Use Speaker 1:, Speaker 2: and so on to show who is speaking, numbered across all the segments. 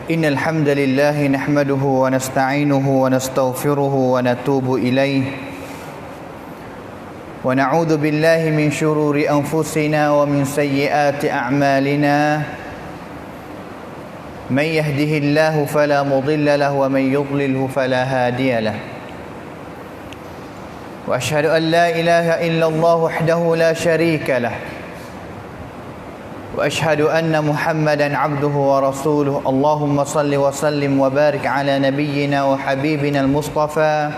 Speaker 1: إن الحمد لله نحمده ونستعينه ونستغفره ونتوب إليه ونعوذ بالله من شرور أنفسنا ومن سيئات أعمالنا من يهده الله فلا مضل له ومن يضلله فلا هادي له وأشهد أن لا إله إلا الله وحده لا شريك له وأشهد أن محمدا عبده ورسوله اللهم صل وسلم وبارك على نبينا وحبيبنا المصطفى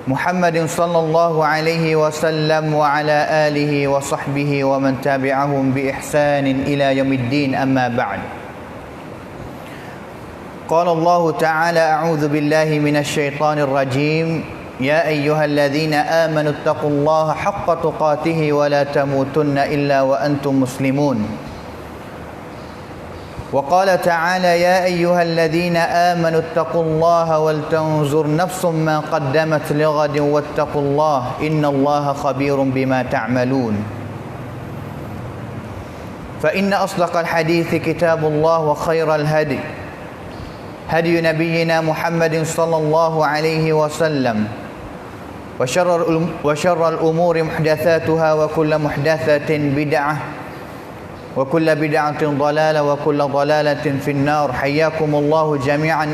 Speaker 1: محمد صلى الله عليه وسلم وعلى آله وصحبه ومن تبعهم بإحسان إلى يوم الدين أما بعد قال الله تعالى أعوذ بالله من الشيطان الرجيم يا أيها الذين آمنوا اتقوا الله حق تقاته ولا تموتن إلا وأنتم مسلمون وقال تعالى يا أيها الذين آمنوا اتقوا الله ولتنظر نفس ما قدمت لغد واتقوا الله إن الله خبير بما تعملون فإن أصدق الحديث كتاب الله وخير الهدي هدي نبينا محمد صلى الله عليه وسلم وشر الأمور محدثاتها وكل محدثة بدعة وكل بدعة ضلالة وكل ضلالة في النار حياكم الله جميعا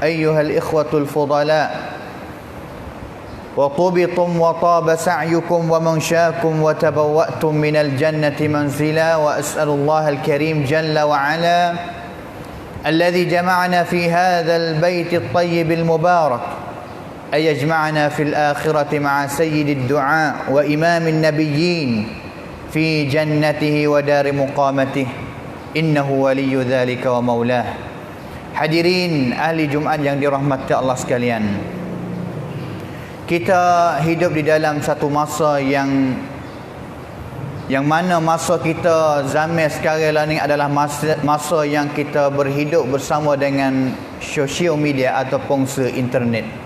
Speaker 1: أيها الإخوة الفضلاء وطبتم وطاب سعيكم ومنشاكم وتبوأتم من الجنة منزلا وأسأل الله الكريم جل وعلا الذي جمعنا في هذا البيت الطيب المبارك أن يجمعنا في الآخرة مع سيد الدعاء وإمام النبيين في جنته ودار مقامته إنه ولي ذلك ومولاه. Hadirin ahli Jumaat yang dirahmati Allah sekalian, kita hidup di dalam satu masa yang mana masa kita zaman sekarang ni adalah masa yang kita berhidup bersama dengan sosial media ataupun internet.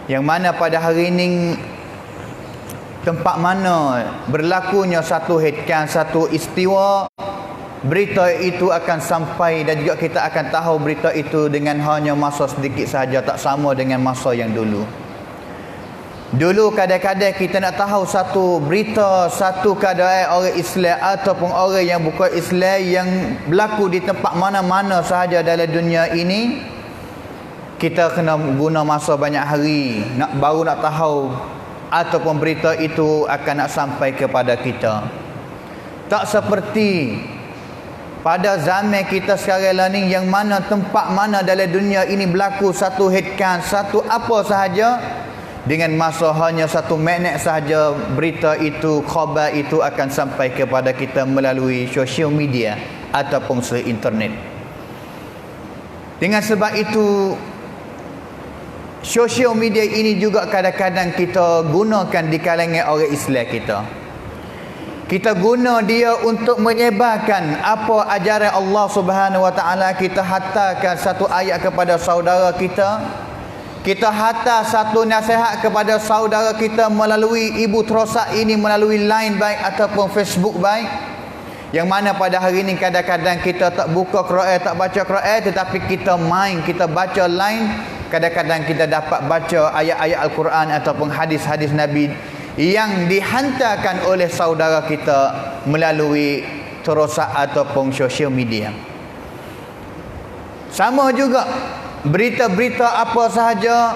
Speaker 1: Yang mana pada hari ini tempat mana berlakunya satu headkan, satu istiwa, berita itu akan sampai dan juga kita akan tahu berita itu dengan hanya masa sedikit sahaja, tak sama dengan masa yang dulu. Dulu kadang-kadang kita nak tahu satu berita, satu keadaan orang Islam ataupun orang yang bukan Islam yang berlaku di tempat mana-mana sahaja dalam dunia ini, kita kena guna masa banyak hari baru nak tahu ataupun berita itu akan nak sampai kepada kita. Tak seperti pada zaman kita sekarang ni yang mana tempat mana dalam dunia ini berlaku satu headkan, satu apa sahaja, dengan masa hanya satu minit sahaja berita itu, khabar itu akan sampai kepada kita melalui sosial media ataupun internet. Dengan sebab itu sosial media ini juga kadang-kadang kita gunakan di kalangan orang Islam kita. Kita guna dia untuk menyebarkan apa ajaran Allah Subhanahu Wa Taala. Kita hantarkan satu ayat kepada saudara kita. Kita hantar satu nasihat kepada saudara kita melalui ibu terosak ini, melalui line baik ataupun Facebook baik. Yang mana pada hari ini kadang-kadang kita tak buka Quran, tak baca Quran, tetapi kita main, kita baca line. Kadang-kadang kita dapat baca ayat-ayat Al-Quran ataupun hadis-hadis Nabi yang dihantarkan oleh saudara kita melalui terosak ataupun sosial media. Sama juga berita-berita apa sahaja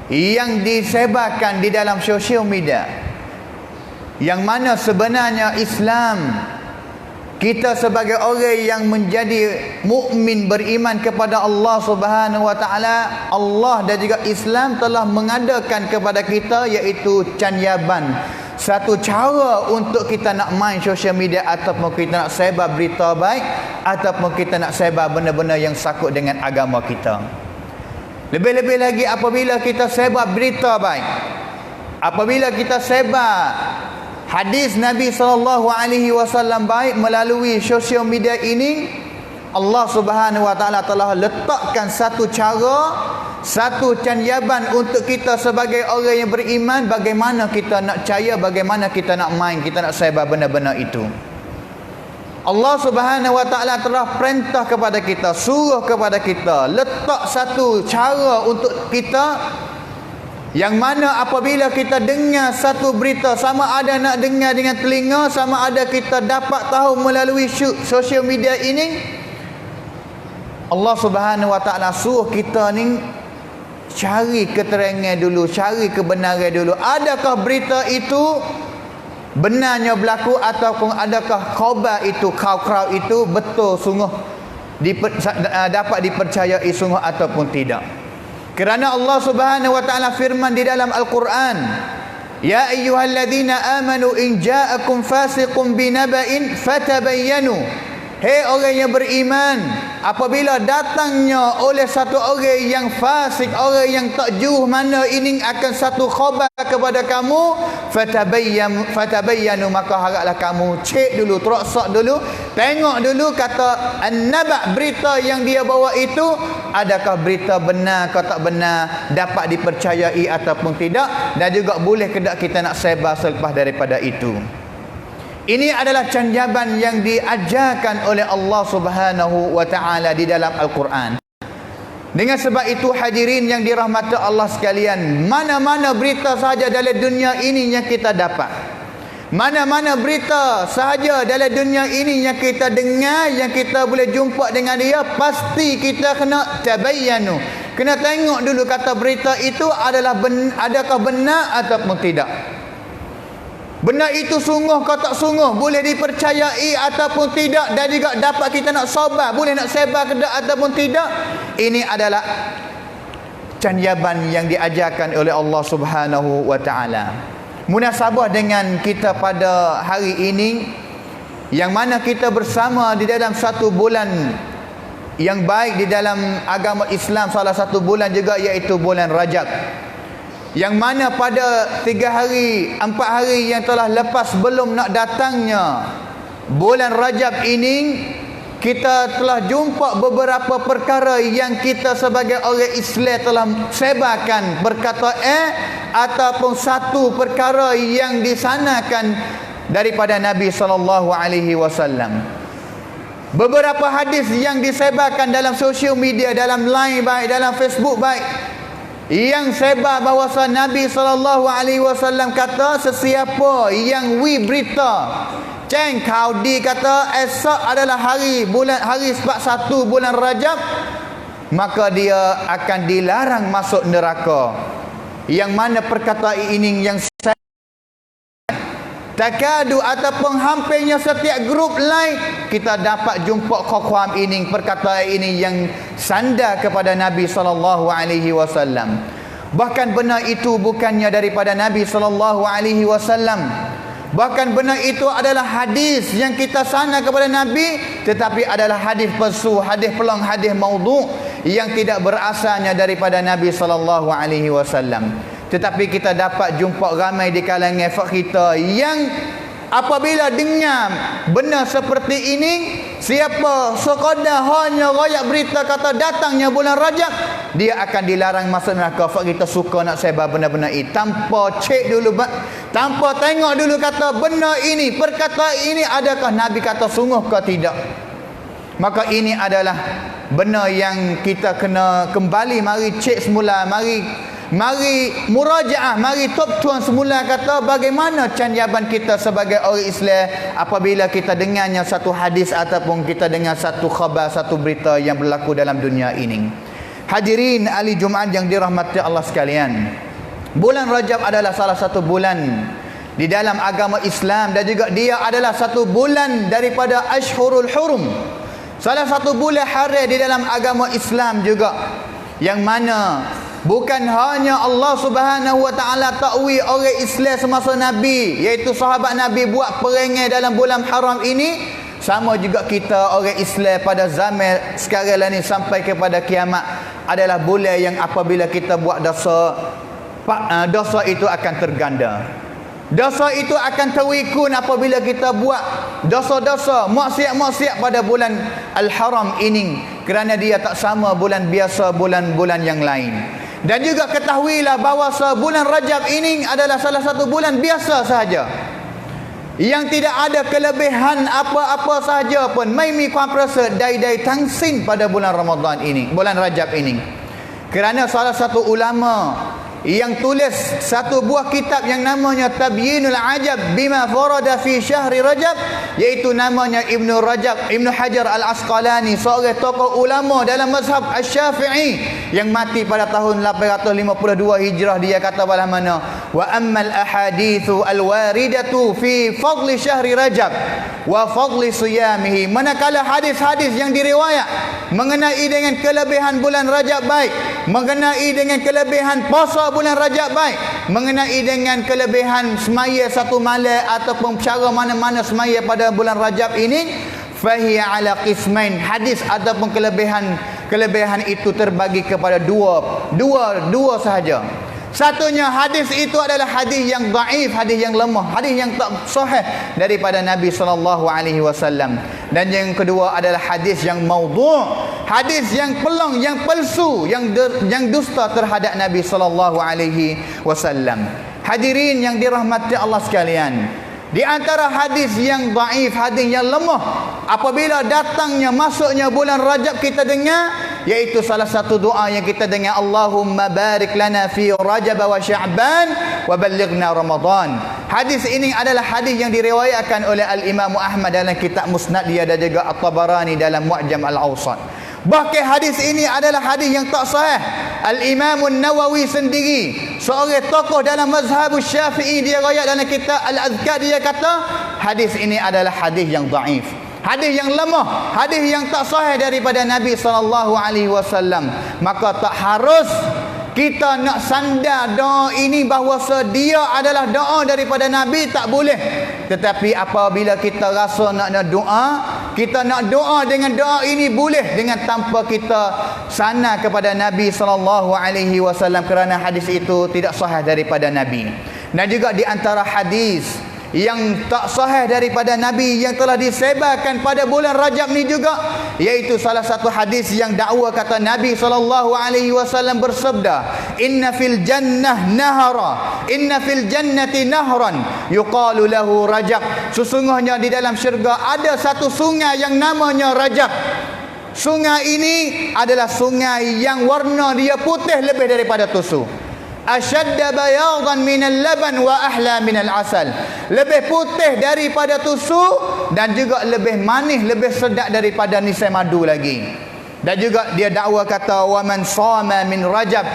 Speaker 1: yang disebarkan di dalam sosial media, yang mana sebenarnya Islam, kita sebagai orang yang menjadi mukmin beriman kepada Allah Subhanahu Wa Taala, Allah dan juga Islam telah mengadakan kepada kita iaitu canyaban, satu cara untuk kita nak main sosial media ataupun kita nak sebar berita baik ataupun kita nak sebar benda-benda yang sakut dengan agama kita. Lebih-lebih lagi apabila kita sebar berita baik, apabila kita sebar hadis Nabi SAW baik melalui sosial media ini, Allah Subhanahu Wa Taala telah letakkan satu cara, satu canyaban untuk kita sebagai orang yang beriman, bagaimana kita nak percaya, bagaimana kita nak main, kita nak sebar benda-benda itu. Allah Subhanahu wa taala telah perintah kepada kita, suruh kepada kita, letak satu cara untuk kita, yang mana apabila kita dengar satu berita, sama ada nak dengar dengan telinga, sama ada kita dapat tahu melalui social media ini, Allah Subhanahu wa taala suruh kita ni cari keterangan dulu, cari kebenaran dulu. Adakah berita itu benarnya berlaku, ataupun adakah khabar itu, kau-kau itu betul sungguh dapat dipercayai sungguh ataupun tidak. Kerana Allah Subhanahu wa taala firman di dalam Al-Quran, ya ayyuhalladzina amanu in ja'akum fasiqun binaba'in fatabayyanu. Hei orang yang beriman, apabila datangnya oleh satu orang yang fasik, orang yang tak jauh mana ini akan satu khabar kepada kamu, fatabayyanu, maka haraplah kamu cek dulu, teroksak dulu, tengok dulu kata an-naba', berita yang dia bawa itu adakah berita benar atau tak benar, dapat dipercayai ataupun tidak, dan juga boleh ke tak kita nak sebar selepas daripada itu. Ini adalah canjaban yang diajarkan oleh Allah Subhanahu wa taala di dalam Al-Quran. Dengan sebab itu hadirin yang dirahmati Allah sekalian, mana-mana berita sahaja dalam dunia ini yang kita dapat, mana-mana berita sahaja dalam dunia ini yang kita dengar, yang kita boleh jumpa dengan dia, pasti kita kena tabayyanu, kena tengok dulu kata berita itu adalah adakah benar ataupun tidak. Benar itu sungguh kau tak sungguh, boleh dipercayai ataupun tidak, dan juga dapat kita nak sabar, boleh nak sebar ke tak ataupun tidak. Ini adalah canjaban yang diajarkan oleh Allah Subhanahu wa taala. Munasabah dengan kita pada hari ini, yang mana kita bersama di dalam satu bulan yang baik di dalam agama Islam, salah satu bulan juga iaitu bulan Rajab, yang mana pada 3 hari 4 hari yang telah lepas belum nak datangnya bulan Rajab ini, kita telah jumpa beberapa perkara yang kita sebagai orang Islam telah sebarkan berkata ataupun satu perkara yang disanakan daripada Nabi SAW. Beberapa hadis yang disebarkan dalam social media, dalam line baik, dalam Facebook baik, yang sebar bahawa Nabi SAW kata, sesiapa yang berita Ceng kau kata esok adalah hari 1 bulan Rajab, maka dia akan dilarang masuk neraka. Yang mana perkataan ini yang takadu ataupun hampirnya setiap grup lain kita dapat jumpa kokoam ini, perkataan ini yang sandar kepada Nabi SAW. Bahkan benar itu bukannya daripada Nabi SAW, bahkan benar itu adalah hadis yang kita sandar kepada Nabi, tetapi adalah hadis palsu, hadis pelang, hadis maudhu' yang tidak berasalnya daripada Nabi SAW. Tetapi kita dapat jumpa ramai di kalangan kita yang apabila dengar benar seperti ini, siapa sekadar hanya royak berita kata datangnya bulan Rajab, dia akan dilarang masuk neraka. Kita suka nak sebar benar-benar ini tanpa cek dulu, tanpa tengok dulu kata benar ini, perkataan ini adakah Nabi kata sungguh ke tidak. Maka ini adalah benar yang kita kena kembali, mari cek semula, mari murajaah, mari top tuan semula kata bagaimana canjaban kita sebagai orang Islam apabila kita dengarnya satu hadis ataupun kita dengar satu khabar, satu berita yang berlaku dalam dunia ini. Hadirin ahli Jumaat yang dirahmati Allah sekalian, bulan Rajab adalah salah satu bulan di dalam agama Islam, dan juga dia adalah satu bulan daripada Ashhurul Hurum, salah satu bulan haram di dalam agama Islam juga, yang mana bukan hanya Allah Subhanahu wa taala takwi orang Islam semasa Nabi, iaitu sahabat Nabi buat perangai dalam bulan haram ini, sama juga kita orang Islam pada zaman sekarang ni sampai kepada kiamat adalah bulan yang apabila kita buat dosa, dosa itu akan terganda. Dosa itu akan terwikun apabila kita buat dosa-dosa, maksiat-maksiat pada bulan Al-Haram ini, kerana dia tak sama bulan biasa, bulan-bulan yang lain. Dan juga ketahuilah bahawa bulan Rajab ini adalah salah satu bulan biasa sahaja. yang tidak ada kelebihan apa-apa sahaja pun, mai mi kuam perasa dai-dai tangsin pada bulan Ramadan ini, bulan Rajab ini. Kerana salah satu ulama yang tulis satu buah kitab yang namanya Tabyinul Ajab bima farada fi syahri Rajab, iaitu namanya Ibnu Hajar Al-Asqalani, seorang tokoh ulama dalam mazhab Asy-Syafi'i yang mati pada tahun 852 Hijrah. Dia kata balah mana, wa ammal ahaditsu al-waridatu fi fadli syahri Rajab wa fadli siyamihi, manakala hadis-hadis yang diriwayat mengenai dengan kelebihan bulan Rajab baik, mengenai dengan kelebihan puasa bulan Rajab baik, mengenai dengan kelebihan semaya satu malam ataupun cara mana-mana semaya pada bulan Rajab ini, fahiya ala qismain, hadis ataupun kelebihan itu terbagi kepada dua sahaja. Satunya, hadis itu adalah hadis yang dhaif, hadis yang lemah, hadis yang tak sahih daripada Nabi sallallahu alaihi wasallam. Dan yang kedua adalah hadis yang maudhu', hadis yang pelong, yang palsu, yang dusta terhadap Nabi sallallahu alaihi wasallam. Hadirin yang dirahmati Allah sekalian, di antara hadis yang dhaif, hadis yang lemah, apabila datangnya masuknya bulan Rajab kita dengar, iaitu salah satu doa yang kita dengar, Allahumma barik lana fi Rajab wa Sya'ban wa ballighna Ramadan. Hadis ini adalah hadis yang diriwayatkan oleh Al-Imam Ahmad dalam kitab Musnad dia, dan juga At-Tabarani dalam Mu'jam Al-Awsat. Bahkan hadis ini adalah hadis yang tak sahih. Al-Imam An-Nawawi sendiri, seorang tokoh dalam mazhab Syafi'i, dia riwayat dalam kitab Al-Azkar, dia kata hadis ini adalah hadis yang dhaif, hadis yang lemah, hadis yang tak sahih daripada Nabi sallallahu alaihi wasallam. Maka tak harus kita nak sandar doa ini bahawa dia adalah doa daripada Nabi, tak boleh. Tetapi apabila kita rasa nak doa, kita nak doa dengan doa ini boleh, dengan tanpa kita sana kepada Nabi sallallahu alaihi wasallam, kerana hadis itu tidak sahih daripada Nabi. Dan juga di antara hadis yang tak sahih daripada Nabi yang telah disebarkan pada bulan Rajab ni juga, iaitu salah satu hadis yang dakwa kata Nabi sallallahu alaihi wasallam bersabda, inna fil jannati nahran yuqalu lahu Rajab, sesungguhnya di dalam syurga ada satu sungai yang namanya Rajab. Sungai ini adalah sungai yang warna dia putih lebih daripada susu. Ashadda bayadan minal laban wa ahla minal asal, lebih putih daripada susu dan juga lebih manis, lebih sedap daripada nisai madu lagi. Dan juga dia dakwa kata, wa man sama min rajab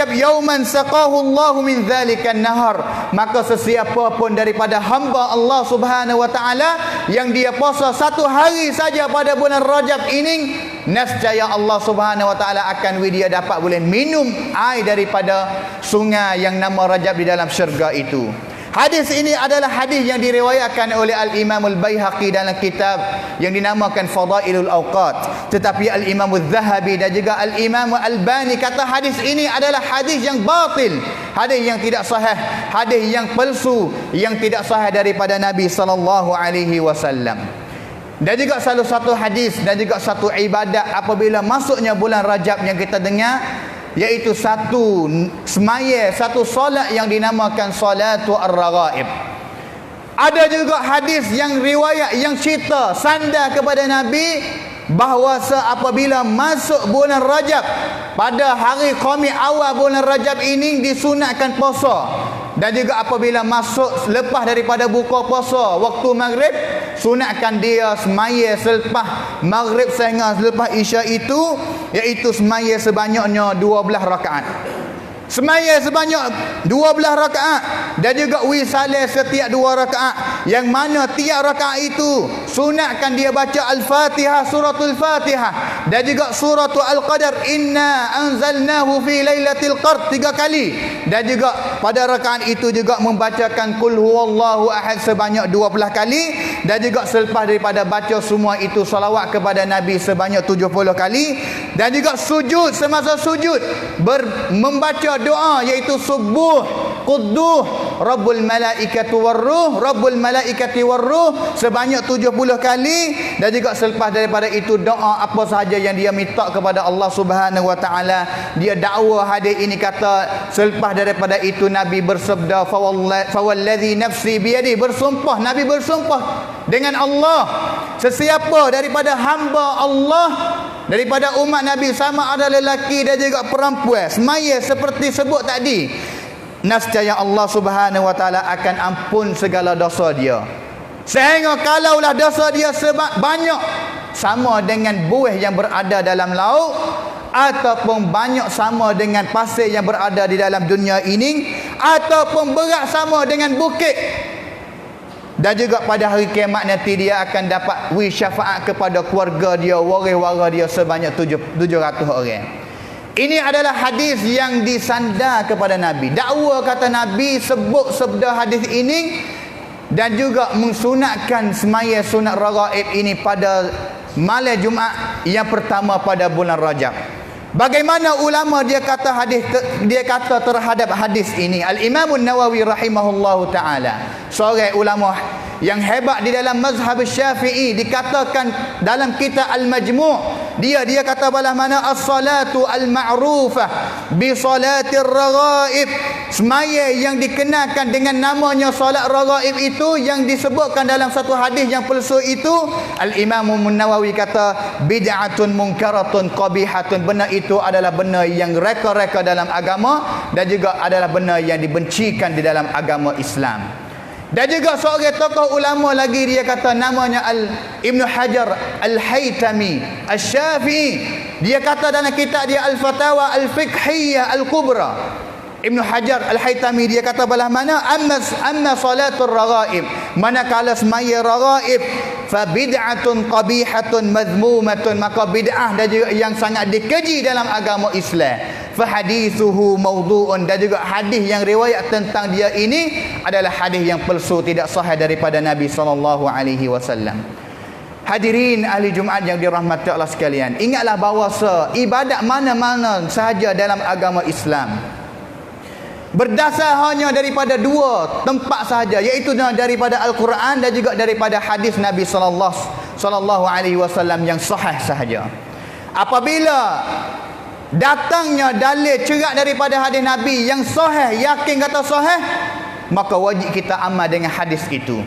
Speaker 1: yauman saqahu Allah min dzalika nahar, maka sesiapa pun daripada hamba Allah Subhanahu wa taala yang dia puasa satu hari saja pada bulan Rajab ini, nescaya Allah Subhanahu wa taala akan dia dapat boleh minum air daripada sungai yang nama Rajab di dalam syurga itu. Hadis ini adalah hadis yang diriwayatkan oleh Al-Imam Al-Baihaqi dalam kitab yang dinamakan Fadailul Awqat. Tetapi Al-Imam Al-Zahabi dan juga Al-Imam Al-Albani kata hadis ini adalah hadis yang batil, hadis yang tidak sahih, hadis yang palsu, yang tidak sahih daripada Nabi sallallahu alaihi wasallam. Dan juga salah satu hadis dan juga satu ibadat apabila masuknya bulan Rajab yang kita dengar, iaitu satu semaya, satu solat yang dinamakan solatu ar-raghaib. Ada juga hadis yang riwayat yang cerita sandar kepada Nabi bahawa apabila masuk bulan Rajab, pada hari Khamis awal bulan Rajab ini disunatkan puasa. Dan juga apabila masuk selepas daripada buka puasa waktu maghrib, sunatkan dia semaya selepas maghrib sehingga selepas isya itu, iaitu semaya sebanyaknya 12 rakaat. Semaya sebanyak 12 rakaat dan juga wisalah setiap 2 rakaat, yang mana tiap rakaat itu sunatkan dia baca Al-Fatihah, suratul Fatihah, dan juga suratul Al-Qadar, inna anzalnahu fi lailatul qadr 3 kali, dan juga pada rakaat itu juga membacakan qul huwallahu ahad sebanyak 20 kali, dan juga selepas daripada baca semua itu salawat kepada Nabi sebanyak 70 kali, dan juga sujud, semasa sujud membaca doa iaitu subuh, quddus, Rabbul malaikati warruh, Rabbul malaikati warruh sebanyak 70 kali. Dan juga selepas daripada itu doa apa sahaja yang dia minta kepada Allah Subhanahu wa taala. Dia dakwa hadis ini kata selepas daripada itu Nabi bersabda fawallazi nafsi biyadi, bersumpah, Nabi bersumpah dengan Allah, sesiapa daripada hamba Allah daripada umat Nabi, sama ada lelaki dan juga perempuan, semaya seperti sebut tadi, nescaya Allah Subhanahu wa taala akan ampun segala dosa dia. Sehingga kalaulah dosa dia banyak sama dengan buih yang berada dalam laut, ataupun banyak sama dengan pasir yang berada di dalam dunia ini, ataupun berat sama dengan bukit. Dan juga pada hari kiamat nanti dia akan dapat syafaat kepada keluarga dia, waris-waris dia sebanyak 700 orang. Ini adalah hadis yang disandar kepada Nabi. Dakwa kata Nabi sebut sabda hadis ini dan juga mensunatkan semaya sunat raghaib ini pada malam Jumaat yang pertama pada bulan Rajab. Bagaimana ulama dia kata terhadap hadis ini? Al-Imam An-Nawawi rahimahullahu taala, seorang ulama yang hebat di dalam mazhab Syafi'i, dikatakan dalam kitab Al-Majmu', dia kata balah mana as-salatu al-ma'rufah bi salatir raghaib, semaya yang dikenalkan dengan namanya salat raghaib itu, yang disebutkan dalam satu hadis yang palsu itu, Al-Imam An-Nawawi kata bid'atun munkaratun qabihatun, benar itu adalah benar yang reka-reka dalam agama dan juga adalah benar yang dibencikan di dalam agama Islam. Dan juga seorang tokoh ulama lagi, dia kata namanya Ibn Hajar Al-Haytami Al-Syafi'i, dia kata dalam kitab dia Al-Fatawa Al-Fiqhiyah Al-Kubra, Ibn Hajar Al-Haytami dia kata balah mana amma salatul raghaib, manakala semaya raghaib, fa bid'atun qabihatun madhmumatun, maka bid'ah dan juga yang sangat dikeji dalam agama Islam. Fa hadithuhu mawdu'un, dan juga hadis yang riwayat tentang dia ini adalah hadis yang palsu, tidak sahih daripada Nabi sallallahu alaihi wasallam. Hadirin ahli Jumaat yang dirahmati Allah sekalian, ingatlah bahawa ibadat mana-mana sahaja dalam agama Islam berdasar hanya daripada dua tempat sahaja, iaitu daripada Al-Quran dan juga daripada hadis Nabi sallallahu alaihi wasallam yang sahih sahaja. Apabila datangnya dalil cerak daripada hadis Nabi yang sahih, yakin kata sahih, maka wajib kita amal dengan hadis itu.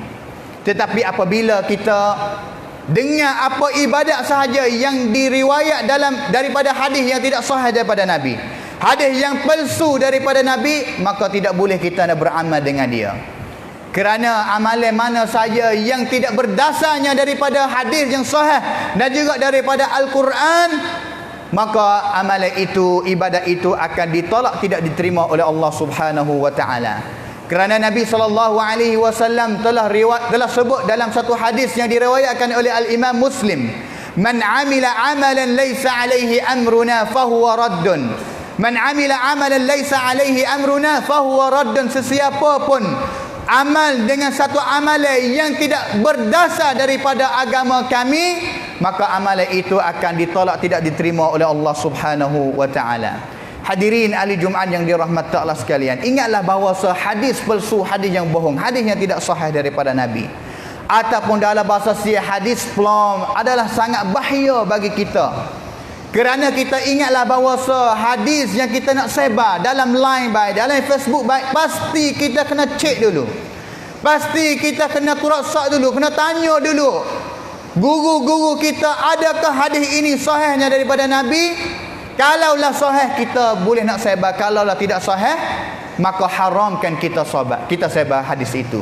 Speaker 1: Tetapi apabila kita dengar apa ibadat sahaja yang diriwayat daripada hadis yang tidak sahih daripada Nabi, hadis yang palsu daripada Nabi, maka tidak boleh kita nak beramal dengan dia. Kerana amalan mana saja yang tidak berdasarnya daripada hadis yang sahih dan juga daripada Al-Quran, maka amalan itu, ibadat itu akan ditolak, tidak diterima oleh Allah Subhanahu wa taala. Kerana Nabi sallallahu alaihi wasallam telah sebut dalam satu hadis yang diriwayatkan oleh Al-Imam Muslim, man amila amalan laisa alaihi amruna fahuwa raddun. Man amila amalan laisa alaihi amruna fahuwa raddun, sesiapa pun amal dengan satu amalan yang tidak berdasar daripada agama kami, maka amalan itu akan ditolak, tidak diterima oleh Allah Subhanahu wa taala. Hadirin ahli Jumaat yang dirahmati Allah sekalian, ingatlah bahawa hadis palsu, hadis yang bohong, hadis yang tidak sahih daripada Nabi, ataupun dalam bahasa Sia hadis plam, adalah sangat bahaya bagi kita. Kerana kita ingatlah bahawa hadis yang kita nak sebar dalam line baik, dalam Facebook baik, pasti kita kena cek dulu. Pasti kita kena kurasa dulu, kena tanya dulu guru-guru kita, adakah hadis ini sahihnya daripada Nabi? Kalaulah sahih, kita boleh nak sebar. Kalaulah tidak sahih, maka haramkan kita sebar hadis itu.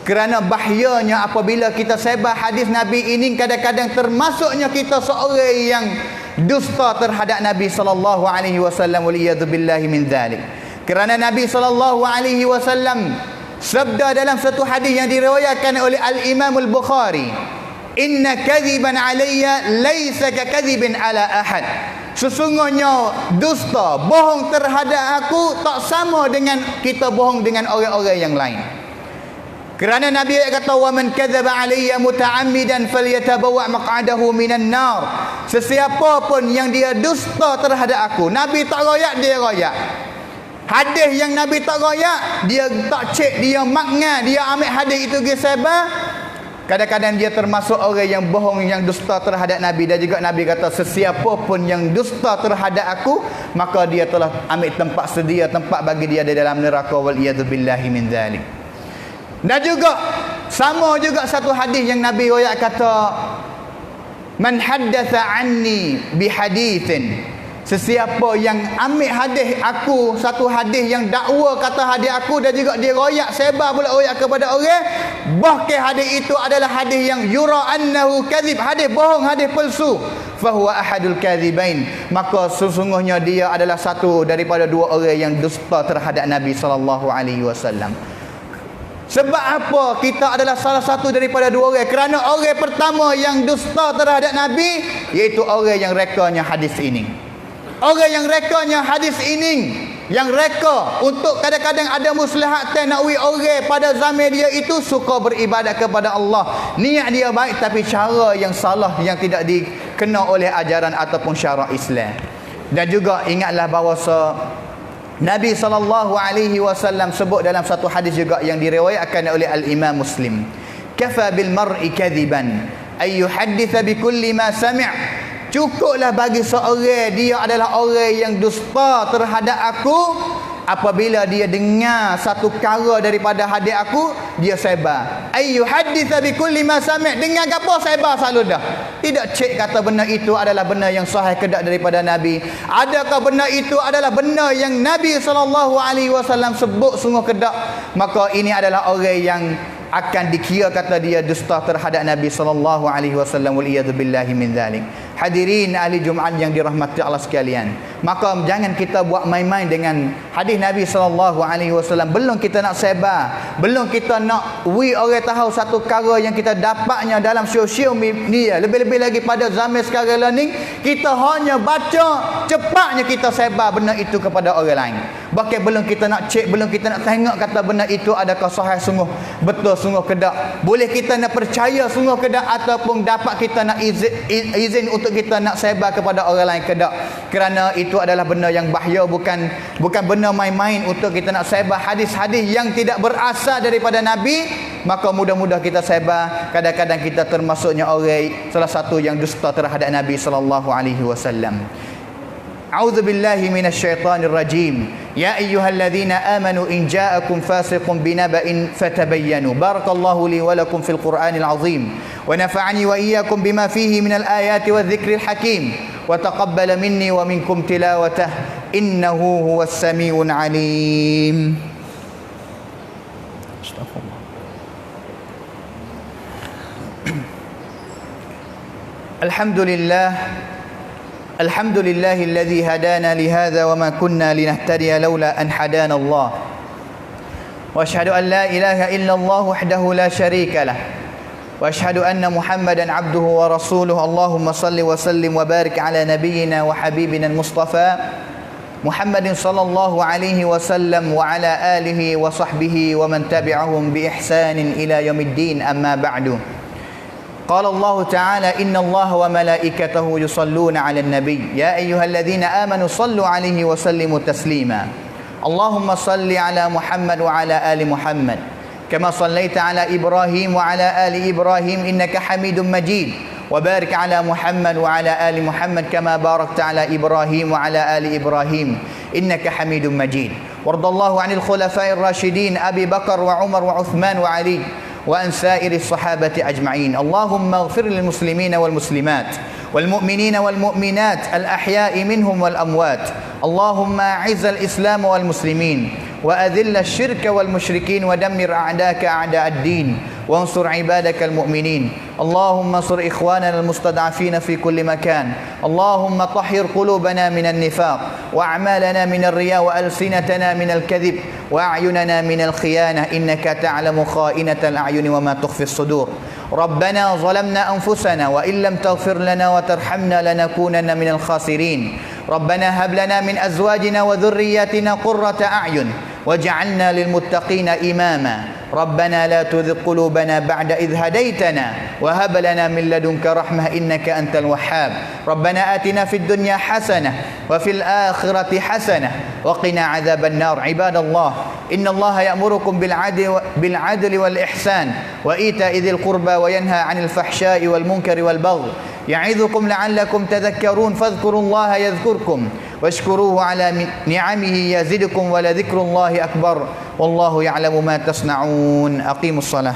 Speaker 1: Kerana bahayanya apabila kita sebar hadis Nabi ini, kadang-kadang termasuknya kita seorang yang dusta terhadap Nabi sallallahu alaihi wasallam, waliyadu billahi min dzalik. Kerana Nabi sallallahu alaihi wasallam sabda dalam satu hadis yang diriwayatkan oleh Al-Imam Al-Bukhari, inna kadhiban alayya laysa ka kadhibin ala ahad, sesungguhnya dusta, bohong terhadap aku tak sama dengan kita bohong dengan orang-orang yang lain. Kerana Nabi kata, wa man kadzaba alayya muta'ammidan falyatabawa maq'adahu minan nar, sesiapa pun yang dia dusta terhadap aku, Nabi tak royak, dia royak. Hadis yang Nabi tak royak, dia tak cek, dia makna, dia ambil hadis itu pergi sebar. Kadang-kadang dia termasuk orang yang bohong, yang dusta terhadap Nabi. Dan juga Nabi kata, sesiapa pun yang dusta terhadap aku, maka dia telah ambil tempat sedia, tempat bagi dia di dalam neraka. Waliyadzubillahi min dzalik. Dan juga sama juga satu hadis yang Nabi royak kata, man haddatha anni bihadithin, sesiapa yang ambil hadis aku, satu hadis yang dakwa kata hadis aku, dan juga dia royak sebar pula royak kepada orang, bahkan hadis itu adalah hadis yang yura annahu kadhib, hadis bohong, hadis palsu, fahuwa ahadul kadhibain, maka sesungguhnya dia adalah satu daripada dua orang yang dusta terhadap Nabi sallallahu alaihi wasallam. Sebab apa kita adalah salah satu daripada dua orang? Kerana orang pertama yang dusta terhadap Nabi, iaitu orang yang rekanya hadis ini. Orang yang rekanya hadis ini, yang reka untuk kadang-kadang ada maslahat nakwi orang pada zaman dia itu suka beribadat kepada Allah. Niat dia baik tapi cara yang salah, yang tidak dikena oleh ajaran ataupun syarak Islam. Dan juga ingatlah bahawa Nabi SAW sebut dalam satu hadis juga yang diriwayatkan oleh Al-Imam Muslim, kafa bil mar'i kadhiban ay yuhadditha bi kulli ma sami'. Cukuplah bagi seorang, dia adalah orang yang dusta terhadap aku apabila dia dengar satu perkara daripada hadis aku, dia sebar. Ay yuhadditha bi kulli ma sami', dengar apa sebar selalu dah. Tidak cek kata benda itu adalah benda yang sahih ke tak daripada Nabi. Adakah benda itu adalah benda yang Nabi SAW sebut sungguh ke tak? Maka ini adalah orang yang akan dikira kata dia dusta terhadap Nabi SAW. Waliyadzubillahi min dzalik. Hadirin ahli Jumaat yang dirahmati Allah sekalian, maka jangan kita buat main-main dengan hadis Nabi SAW. Belum kita nak sebar, belum kita nak orang tahu satu perkara yang kita dapatnya dalam sosial media, lebih-lebih lagi pada zaman sekarang ni, kita hanya baca, cepatnya kita sebar benda itu kepada orang lain. Bahkan belum kita nak cek, belum kita nak tengok kata benda itu adakah sahih sungguh, betul sungguh ke tak, boleh kita nak percaya sungguh ke tak, ataupun dapat kita nak izin untuk kita nak sebar kepada orang lain ke tak. Kerana itu adalah benda yang bahaya, bukan benda main-main untuk kita nak sebar hadis-hadis yang tidak berasal daripada Nabi. Maka mudah-mudah kita sebar, kadang-kadang kita termasuknya orang salah satu yang dusta terhadap Nabi sallallahu alaihi wasallam. A'udzu billahi minasyaitonir rajim. Ya ayyuhalladzina amanu in ja'akum fasiqun binaba'in fatabayyanu. Barakallahu li wa lakum fil Qur'anil azim. Wa nafa'ani wa iyyakum bima fihi minal ayati wadh-dhikril hakim. Wa taqabbala minni wa minkum tilawatah. Innahu huwas samiul alim. Astaghfirullah. Alhamdulillah. الحمد لله الذي هدانا لهذا وما كنا لنهتدي لولا أن هدانا الله وأشهد أن لا إله إلا الله وحده لا شريك له وأشهد أن محمدا عبده ورسوله اللهم صل وسلم وبارك على نبينا وحبيبنا المصطفى محمد صلى الله عليه وسلم وعلى آله وصحبه ومن تبعهم بإحسان إلى يوم الدين أما بعد. قال الله تعالى إن الله وملائكته يصلون على النبي يا أيها الذين آمنوا صلوا عليه وسلموا تسليما اللهم صل على محمد وعلى آل محمد كما صليت على إبراهيم وعلى آل إبراهيم إنك حميد مجيد وبارك على محمد وعلى آل محمد كما باركت على إبراهيم وعلى آل إبراهيم إنك حميد مجيد وارض الله عن الخلفاء الراشدين أبي بكر وعمر وعثمان وعلي وأن سائر الصحابة أجمعين اللهم اغفر للمسلمين والمسلمات والمؤمنين والمؤمنات الأحياء منهم والأموات اللهم أعز الإسلام والمسلمين وأذل الشرك والمشركين ودمر أعداءك أعداء الدين وانصر عبادك المؤمنين اللهم انصر إخواننا المستضعفين في كل مكان اللهم طهر قلوبنا من النفاق وأعمالنا من الرياء وألسنتنا من الكذب وأعيننا من الخيانة إنك تعلم خائنة الأعين وما تخفي الصدور ربنا ظلمنا أنفسنا وإن لم تغفر لنا وترحمنا لنكونن من الخاسرين ربنا هب لنا من أزواجنا وذرياتنا قرة أعين وجعلنا للمتقين إماما ربنا لا تذق قلوبنا بعد إذ هديتنا وهب لنا من لدنك رحمة إنك أنت الوهاب ربنا آتنا في الدنيا حسنة وفي الآخرة حسنة وقنا عذاب النار. عباد الله إن الله يأمركم بالعدل والإحسان وإيتاء ذي القربى وينهى عن الفحشاء والمنكر والبغي يعظكم لعلكم تذكرون فاذكروا الله يذكركم واشكروه على نعمه يزدكم ولذكر الله أكبر والله يعلم ما تصنعون. أقيموا الصلاة.